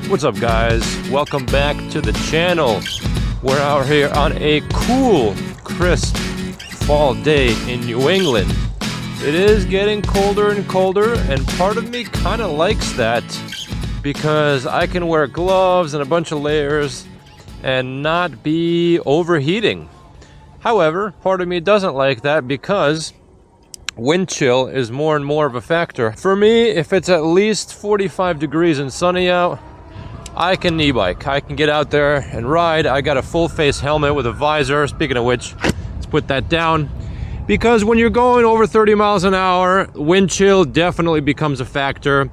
What's up, guys? Welcome back to the channel. We're out here on a cool, crisp fall day in New England. It is getting colder and colder, and part of me kind of likes that because I can wear gloves and a bunch of layers and not be overheating. However, part of me doesn't like that because wind chill is more and more of a factor. For me, if it's at least 45 degrees and sunny out, I can e-bike. I can get out there and ride. I got a full face helmet with a visor. Speaking of which, let's put that down. Because when you're going over 30 miles an hour, wind chill definitely becomes a factor.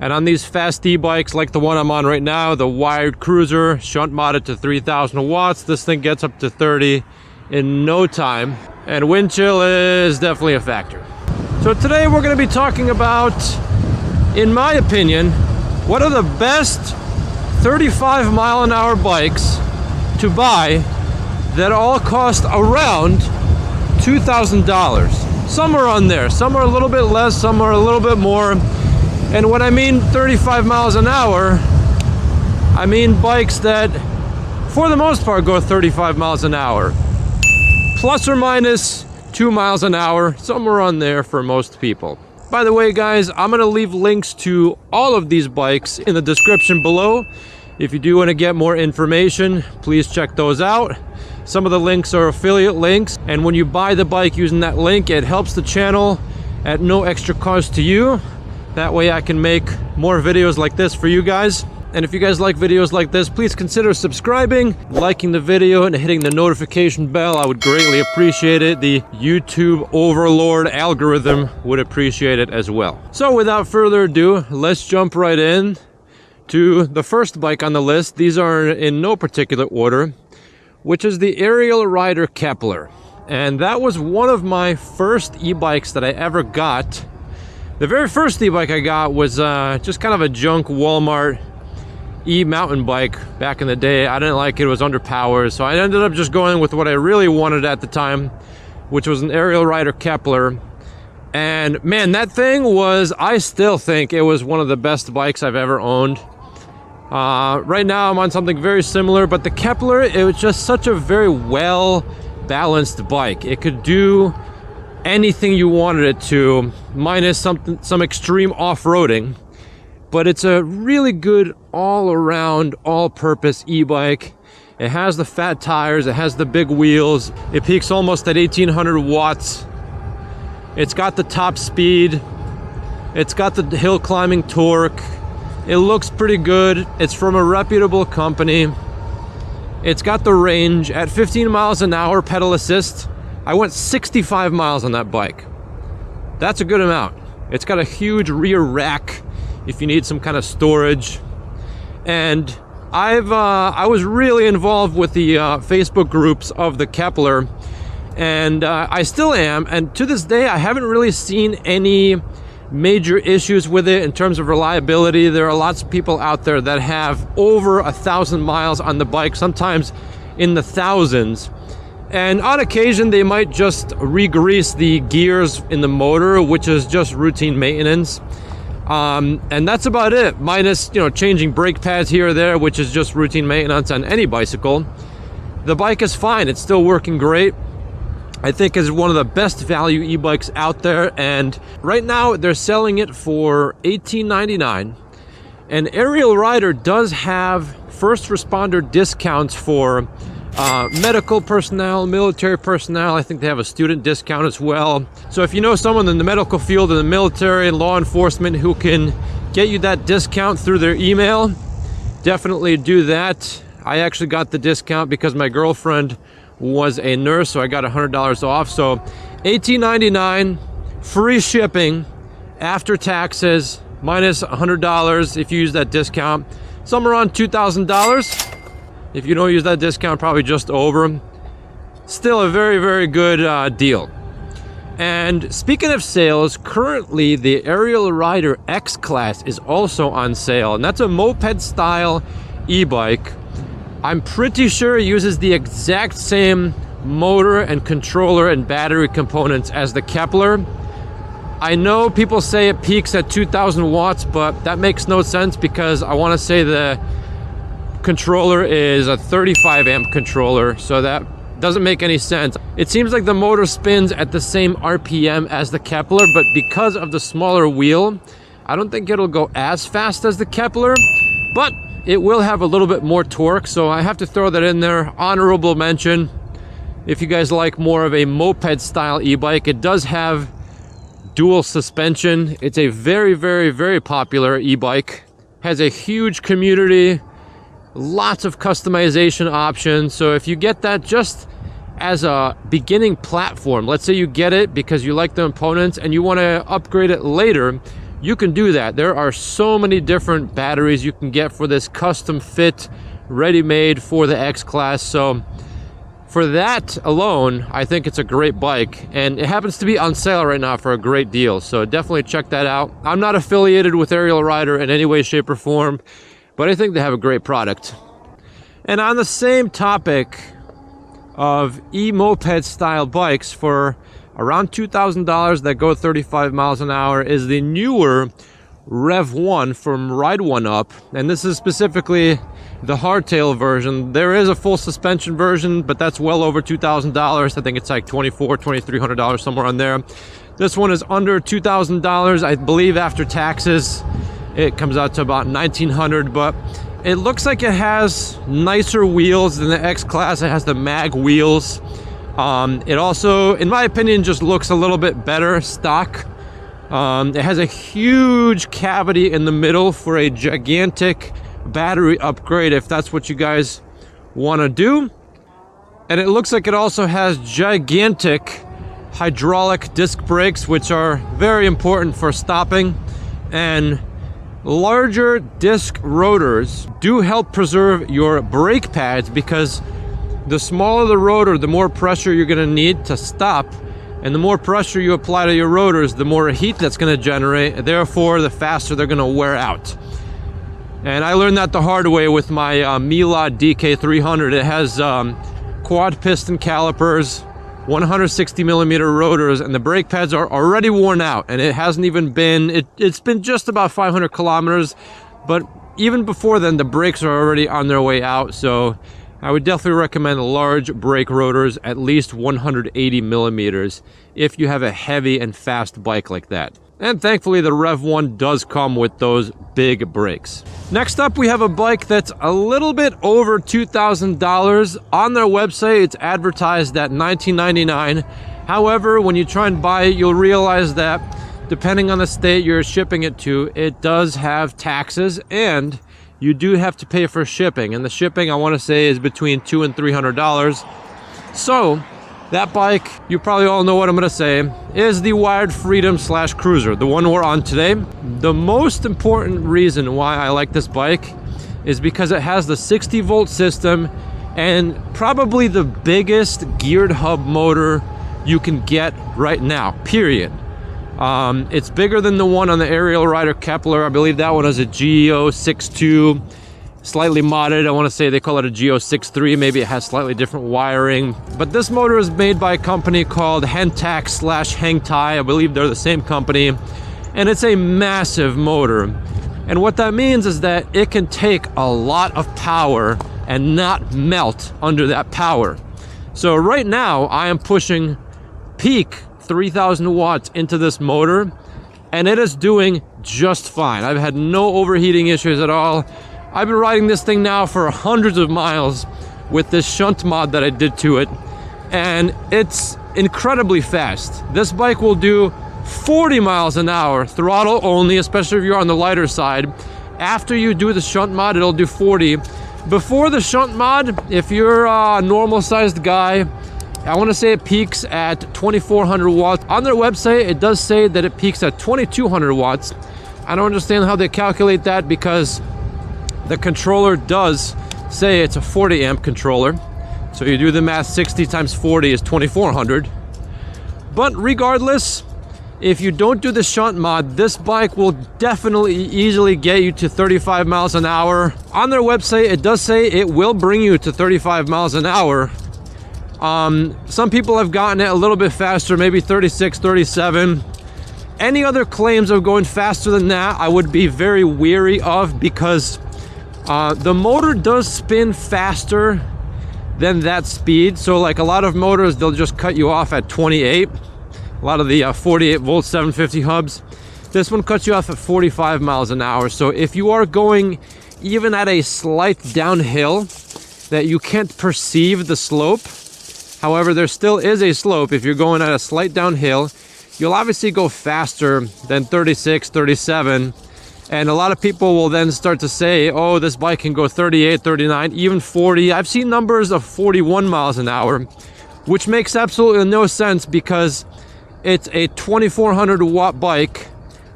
And on these fast e-bikes like the one I'm on right now, the wired cruiser, shunt modded to 3,000 watts, this thing gets up to 30 in no time. And wind chill is definitely a factor. So today we're going to be talking about, in my opinion, what are the best 35 mile an hour bikes to buy that all cost around $2,000. Some are on there, some are a little bit less, some are a little bit more. And when I mean 35 miles an hour, I mean bikes that for the most part go 35 miles an hour. Plus or minus 2 miles an hour, somewhere on there for most people. By the way, guys, I'm going to leave links to all of these bikes in the description below. If you do want to get more information, please check those out. Some of the links are affiliate links, and when you buy the bike using that link, it helps the channel at no extra cost to you. That way I can make more videos like this for you guys. And if you guys like videos like this, please consider subscribing, liking the video, and hitting the notification bell. I would greatly appreciate it. The YouTube overlord algorithm would appreciate it as well. So without further ado, let's jump right in to the first bike on the list. These are in no particular order, which is the Aerial Rider Kepler. And that was one of my first e-bikes that I ever got. The very first e-bike I got was just kind of a junk Walmart e-mountain bike back in the day. I didn't like it, it was underpowered, so I ended up just going with what I really wanted at the time, which was an Aerial Rider Kepler. And man, that thing was, I still think it was one of the best bikes I've ever owned. Right now I'm on something very similar, but the Kepler, it was just such a very well balanced bike. It could do anything you wanted it to, minus some extreme off-roading. But it's a really good all-around, all-purpose e-bike. It has the fat tires, it has the big wheels, it peaks almost at 1,800 watts. It's got the top speed, it's got the hill climbing torque, it looks pretty good, it's from a reputable company, it's got the range. At 15 miles an hour pedal assist, I went 65 miles on that bike. That's a good amount. It's got a huge rear rack if you need some kind of storage. And I was really involved with the Facebook groups of the Kepler, and I still am, and to this day I haven't really seen any major issues with it in terms of reliability. There are lots of people out there that have over 1,000 miles on the bike, sometimes in the thousands, and on occasion they might just re-grease the gears in the motor, which is just routine maintenance. And that's about it, minus, changing brake pads here or there, which is just routine maintenance on any bicycle. The bike is fine, it's still working great. I think is one of the best value e-bikes out there, and right now they're selling it for $18.99. And Aerial Rider does have first responder discounts for medical personnel, military personnel. I think they have a student discount as well. So if you know someone in the medical field, in the military and law enforcement who can get you that discount through their email, definitely do that. I actually got the discount because my girlfriend was a nurse, so I got $100 off. So $18.99, free shipping after taxes, minus $100 if you use that discount. Somewhere around $2,000. If you don't use that discount, probably just over. Still a very, very good deal. And speaking of sales, currently the Aerial Rider X Class is also on sale, and that's a moped style e-bike. I'm pretty sure it uses the exact same motor and controller and battery components as the Kepler. I know people say it peaks at 2,000 watts, but that makes no sense because I want to say the controller is a 35 amp controller, so that doesn't make any sense. It seems like the motor spins at the same RPM as the Kepler, but because of the smaller wheel, I don't think it'll go as fast as the Kepler, but it will have a little bit more torque, so I have to throw that in there. Honorable mention. If you guys like more of a moped style e-bike, it does have dual suspension. It's a very, very, very popular e-bike. Has a huge community, lots of customization options. So if you get that just as a beginning platform, let's say you get it because you like the components and you want to upgrade it later, you can do that. There are so many different batteries you can get for this custom fit, ready-made for the X-Class. So for that alone, I think it's a great bike, and it happens to be on sale right now for a great deal, so definitely check that out. I'm not affiliated with Aerial Rider in any way, shape, or form, but I think they have a great product. And on the same topic of e-moped style bikes, for around $2,000 that go 35 miles an hour is the newer Rev1 from Ride1Up, and this is specifically the hardtail version. There is a full suspension version, but that's well over $2,000. I think it's like $2,400, $2,300, somewhere on there. This one is under $2,000. I believe after taxes, it comes out to about $1,900, but it looks like it has nicer wheels than the X-Class. It has the mag wheels. It also, in my opinion, just looks a little bit better stock. It has a huge cavity in the middle for a gigantic battery upgrade if that's what you guys want to do. And it looks like it also has gigantic hydraulic disc brakes, which are very important for stopping. And larger disc rotors do help preserve your brake pads, because the smaller the rotor, the more pressure you're going to need to stop. And the more pressure you apply to your rotors, the more heat that's going to generate. Therefore, the faster they're going to wear out. And I learned that the hard way with my Mila DK300. It has quad piston calipers, 160 millimeter rotors, and the brake pads are already worn out. And it hasn't even been, it's been just about 500 kilometers. But even before then, the brakes are already on their way out. So I would definitely recommend large brake rotors, at least 180 millimeters, if you have a heavy and fast bike like that. And thankfully, the Rev1 does come with those big brakes. Next up, we have a bike that's a little bit over $2,000. On their website, it's advertised at $1,999. However, when you try and buy it, you'll realize that depending on the state you're shipping it to, it does have taxes, and you do have to pay for shipping. And the shipping, I want to say, is between $200 and $300. So that bike, you probably all know what I'm going to say, is the Wired Freedom / Cruiser, the one we're on today. The most important reason why I like this bike is because it has the 60-volt system and probably the biggest geared hub motor you can get right now, period. It's bigger than the one on the Aerial Rider Kepler. I believe that one is a GO62. Slightly modded. I want to say they call it a GO63. Maybe it has slightly different wiring. But this motor is made by a company called Hentac / Hengtai. I believe they're the same company. And it's a massive motor. And what that means is that it can take a lot of power and not melt under that power. So right now, I am pushing peak 3,000 watts into this motor, and it is doing just fine. I've had no overheating issues at all. I've been riding this thing now for hundreds of miles with this shunt mod that I did to it, and it's incredibly fast. This bike will do 40 miles an hour, throttle only, especially if you're on the lighter side. After you do the shunt mod, it'll do 40. Before the shunt mod, if you're a normal sized guy, I want to say it peaks at 2,400 watts. On their website, it does say that it peaks at 2,200 watts. I don't understand how they calculate that, because the controller does say it's a 40 amp controller. So you do the math, 60 times 40 is 2,400. But regardless, if you don't do the shunt mod, this bike will definitely easily get you to 35 miles an hour. On their website, it does say it will bring you to 35 miles an hour. Some people have gotten it a little bit faster, maybe 36, 37. Any other claims of going faster than that, I would be very weary of, because the motor does spin faster than that speed. So like a lot of motors, they'll just cut you off at 28. A lot of the 48 volt 750 hubs. This one cuts you off at 45 miles an hour. So if you are going even at a slight downhill that you can't perceive the slope, however, there still is a slope. If you're going at a slight downhill, you'll obviously go faster than 36, 37. And a lot of people will then start to say, oh, this bike can go 38, 39, even 40. I've seen numbers of 41 miles an hour, which makes absolutely no sense, because it's a 2400 watt bike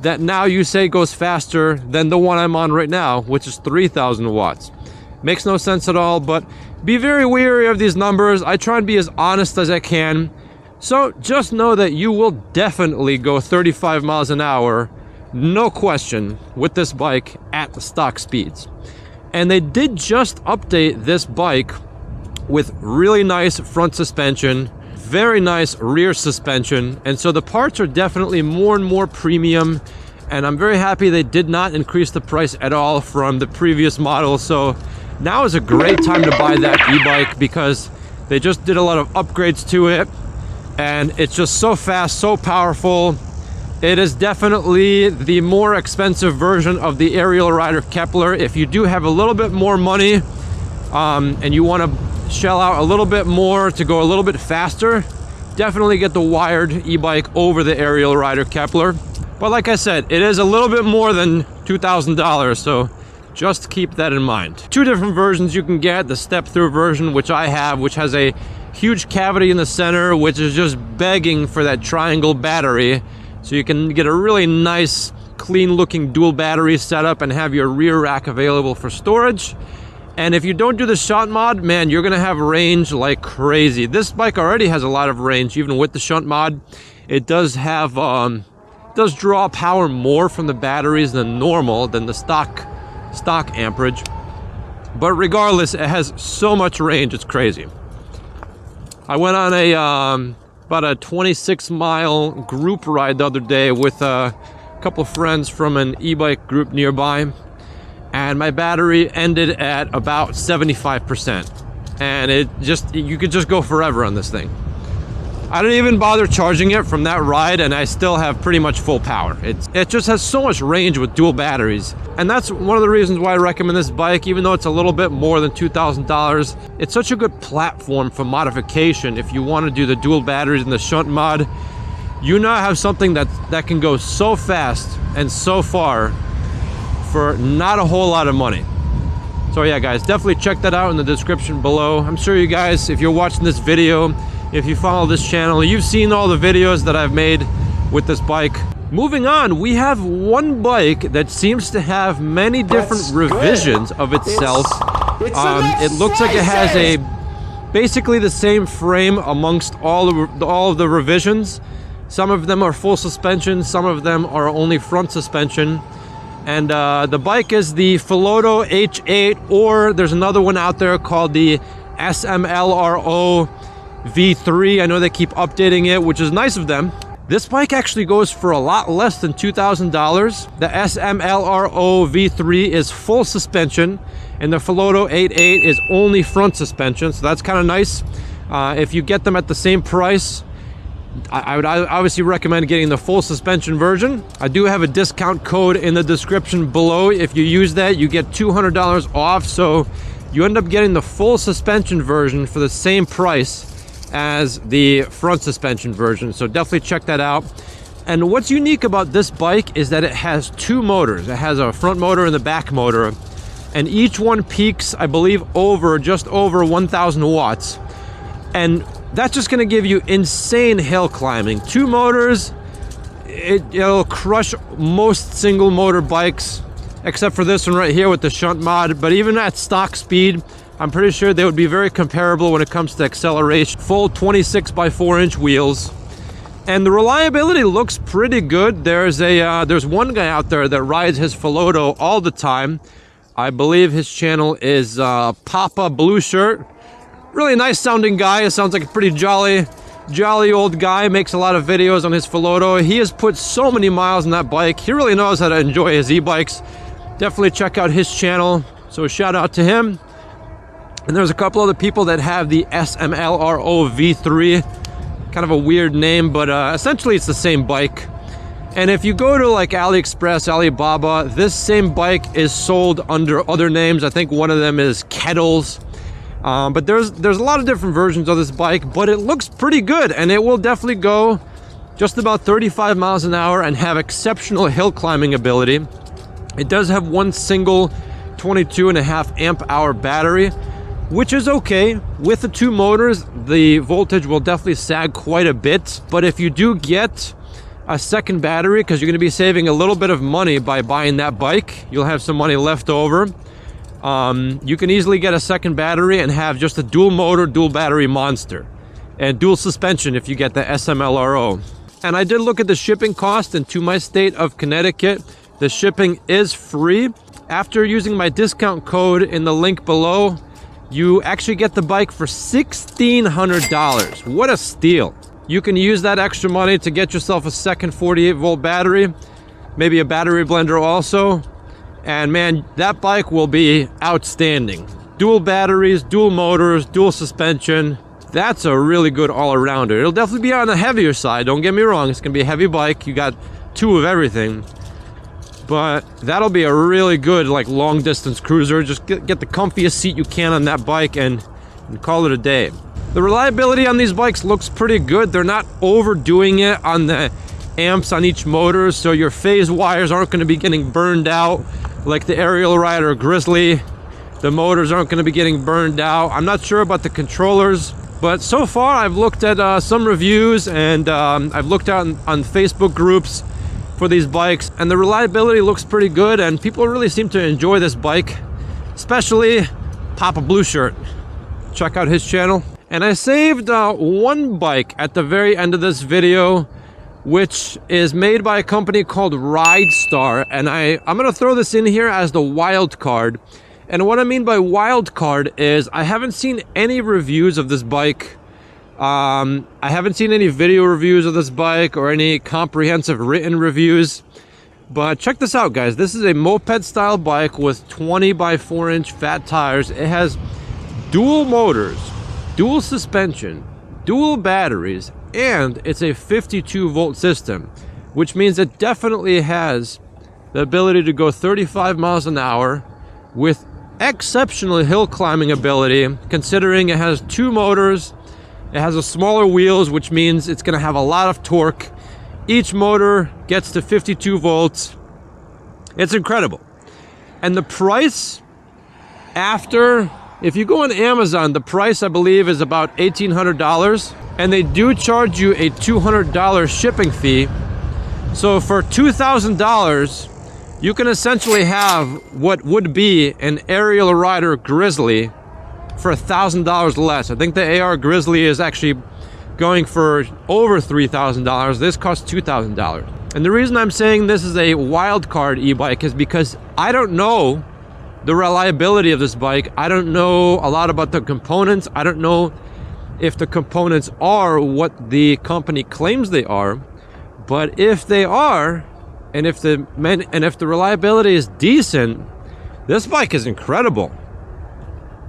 that now you say goes faster than the one I'm on right now, which is 3000 watts. Makes no sense at all, but be very wary of these numbers. I try and be as honest as I can. So just know that you will definitely go 35 miles an hour, no question, with this bike at the stock speeds. And they did just update this bike with really nice front suspension, very nice rear suspension, and so the parts are definitely more and more premium, and I'm very happy they did not increase the price at all from the previous model. So now is a great time to buy that e-bike, because they just did a lot of upgrades to it, and it's just so fast, so powerful. It is definitely the more expensive version of the aerial rider Kepler. If you do have a little bit more money and you want to shell out a little bit more to go a little bit faster, definitely get the wired e-bike over the aerial rider Kepler. But like I said, it is a little bit more than $2,000, so just keep that in mind. Two different versions you can get: the step-through version, which I have, which has a huge cavity in the center, which is just begging for that triangle battery, so you can get a really nice, clean-looking dual battery setup and have your rear rack available for storage. And if you don't do the shunt mod, man, you're gonna have range like crazy. This bike already has a lot of range, even with the shunt mod. It does have, does draw power more from the batteries than normal, than the stock amperage. But regardless, it has so much range, it's crazy. I went on a about a 26-mile group ride the other day with a couple of friends from an e-bike group nearby, and my battery ended at about 75%, and you could just go forever on this thing. I didn't even bother charging it from that ride, and I still have pretty much full power. It just has so much range with dual batteries, and that's one of the reasons why I recommend this bike. Even though it's a little bit more than $2,000, it's such a good platform for modification. If you want to do the dual batteries and the shunt mod, you now have something that can go so fast and so far for not a whole lot of money. So yeah, guys, definitely check that out in the description below. I'm sure you guys, if you're watching this video, if you follow this channel, you've seen all the videos that I've made with this bike. Moving on, we have one bike that seems to have many different revisions of itself. It looks like it has basically the same frame amongst all of the revisions. Some of them are full suspension, some of them are only front suspension. And the bike is the Fotto H8, or there's another one out there called the SMLRO V3. I know they keep updating it, which is nice of them. This bike actually goes for a lot less than $2,000. The SMLRO V3 is full suspension, and the Fotto 88 is only front suspension, so that's kind of nice. If you get them at the same price, I would obviously recommend getting the full suspension version. I do have a discount code in the description below. If you use that, you get $200 off, so you end up getting the full suspension version for the same price as the front suspension version, so definitely check that out. And what's unique about this bike is that it has two motors. It has a front motor and the back motor, and each one peaks, I believe, just over 1,000 watts, and that's just going to give you insane hill climbing. Two motors, it'll crush most single motor bikes, except for this one right here with the shunt mod. But even at stock speed, I'm pretty sure they would be very comparable when it comes to acceleration. Full 26 by 4 inch wheels, and the reliability looks pretty good. There's one guy out there that rides his Fotto all the time. I believe his channel is Papa Blue Shirt. Really nice sounding guy. It sounds like a pretty jolly jolly old guy, makes a lot of videos on his Fotto. He has put so many miles on that bike. He really knows how to enjoy his e-bikes. Definitely check out his channel. So shout out to him. And there's a couple other people that have the SMLRO V3. Kind of a weird name, but essentially it's the same bike. And if you go to like AliExpress, Alibaba, this same bike is sold under other names. I think one of them is Kettles. But there's a lot of different versions of this bike, but it looks pretty good, and it will definitely go just about 35 miles an hour and have exceptional hill climbing ability. It does have one single 22.5 amp hour battery, which is okay. With the two motors, the voltage will definitely sag quite a bit, but if you do get a second battery, because you're going to be saving a little bit of money by buying that bike, you'll have some money left over. You can easily get a second battery and have just a dual motor, dual battery monster, and dual suspension if you get the SMLRO. And I did look at the shipping cost, and to my state of Connecticut, the shipping is free. After using my discount code in the link below, you actually get the bike for $1,600. What a steal. You can use that extra money to get yourself a second 48 volt battery, maybe a battery blender also. And man, that bike will be outstanding. Dual batteries, dual motors, dual suspension. That's a really good all-arounder. It'll definitely be on the heavier side, don't get me wrong. It's gonna be a heavy bike. You got two of everything. But that'll be a really good like long distance cruiser. Just get the comfiest seat you can on that bike and call it a day. The reliability on these bikes looks pretty good. They're not overdoing it on the amps on each motor, so your phase wires aren't going to be getting burned out like the Aerial Rider Grizzly. The motors aren't going to be getting burned out. I'm not sure about the controllers, but so far I've looked at some reviews, and I've looked out on Facebook groups for these bikes, and the reliability looks pretty good, and people really seem to enjoy this bike, especially Papa Blue Shirt. Check out his channel. And I saved one bike at the very end of this video, which is made by a company called Ridar, and I'm gonna throw this in here as the wild card. And what I mean by wild card is I haven't seen any reviews of this bike. I haven't seen any video reviews of this bike or any comprehensive written reviews. But check this out, guys. This is a moped style bike with 20 by 4 inch fat tires. It has dual motors, dual suspension, dual batteries, and it's a 52 volt system, which means it definitely has the ability to go 35 miles an hour with exceptional hill climbing ability, considering it has two motors. It has a smaller wheels, which means it's going to have a lot of torque. Each motor gets to 52 volts. It's incredible. And the price after, if you go on Amazon, the price I believe is about $1,800, and they do charge you a $200 shipping fee. So for $2,000, you can essentially have what would be an Aerial Rider Grizzly for $1,000 less. I think the AR Grizzly is actually going for over $3,000. This costs $2,000. And the reason I'm saying this is a wild card e-bike is because I don't know the reliability of this bike. I don't know a lot about the components. I don't know if the components are what the company claims they are. But if they are, and if the reliability is decent, this bike is incredible.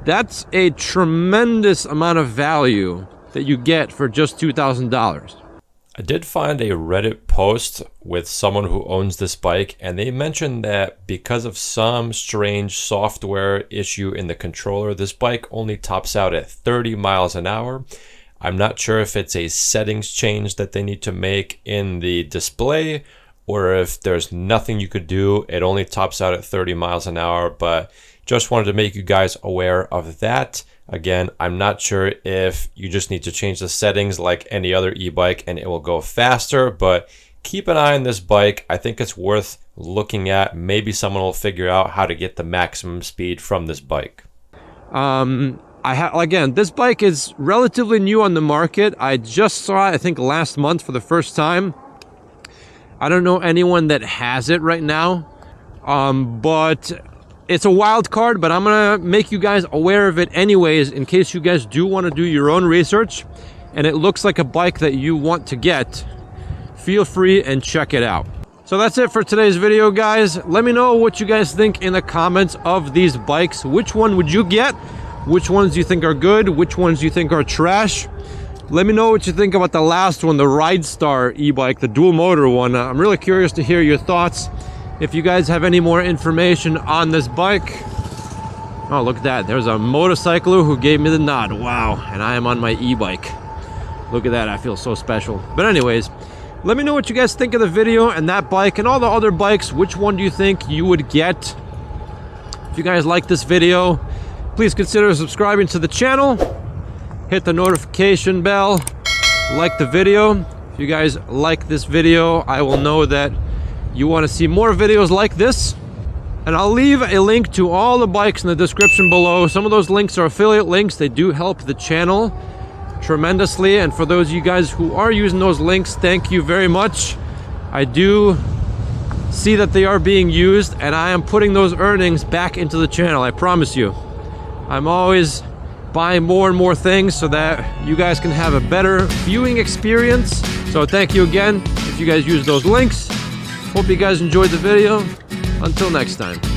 That's a tremendous amount of value that you get for just $2,000. I did find a Reddit post with someone who owns this bike, and they mentioned that because of some strange software issue in the controller, this bike only tops out at 30 miles an hour. I'm not sure if it's a settings change that they need to make in the display, or if there's nothing you could do. It only tops out at 30 miles an hour, but just wanted to make you guys aware of that. Again, I'm not sure if you just need to change the settings like any other e-bike and it will go faster, but keep an eye on this bike. I think it's worth looking at. Maybe someone will figure out how to get the maximum speed from this bike. Again, this bike is relatively new on the market. I just saw it, I think, last month for the first time. I don't know anyone that has it right now, but it's a wild card, but I'm gonna make you guys aware of it anyways in case you guys do want to do your own research. and it looks like a bike that you want to get, feel free and check it out. So that's it for today's video, guys. Let me know what you guys think in the comments of these bikes. Which one would you get? Which ones you think are good? Which ones you think are trash? Let me know what you think about the last one, the Ridar e-bike, the dual motor one. I'm really curious to hear your thoughts. If you guys have any more information on this bike. Oh, look at that. There's a motorcycler who gave me the nod. Wow. And I am on my e-bike. Look at that. I feel so special. But anyways, let me know what you guys think of the video and that bike and all the other bikes. Which one do you think you would get? If you guys like this video, please consider subscribing to the channel. Hit the notification bell. Like the video. If you guys like this video, I will know that you want to see more videos like this. And I'll leave a link to all the bikes in the description below. Some of those links are affiliate links. They do help the channel tremendously, and for those of you guys who are using those links, thank you very much. I do see that they are being used, and I am putting those earnings back into the channel, I promise you. I'm always buying more and more things so that you guys can have a better viewing experience. So thank you again if you guys use those links. Hope you guys enjoyed the video. Until next time.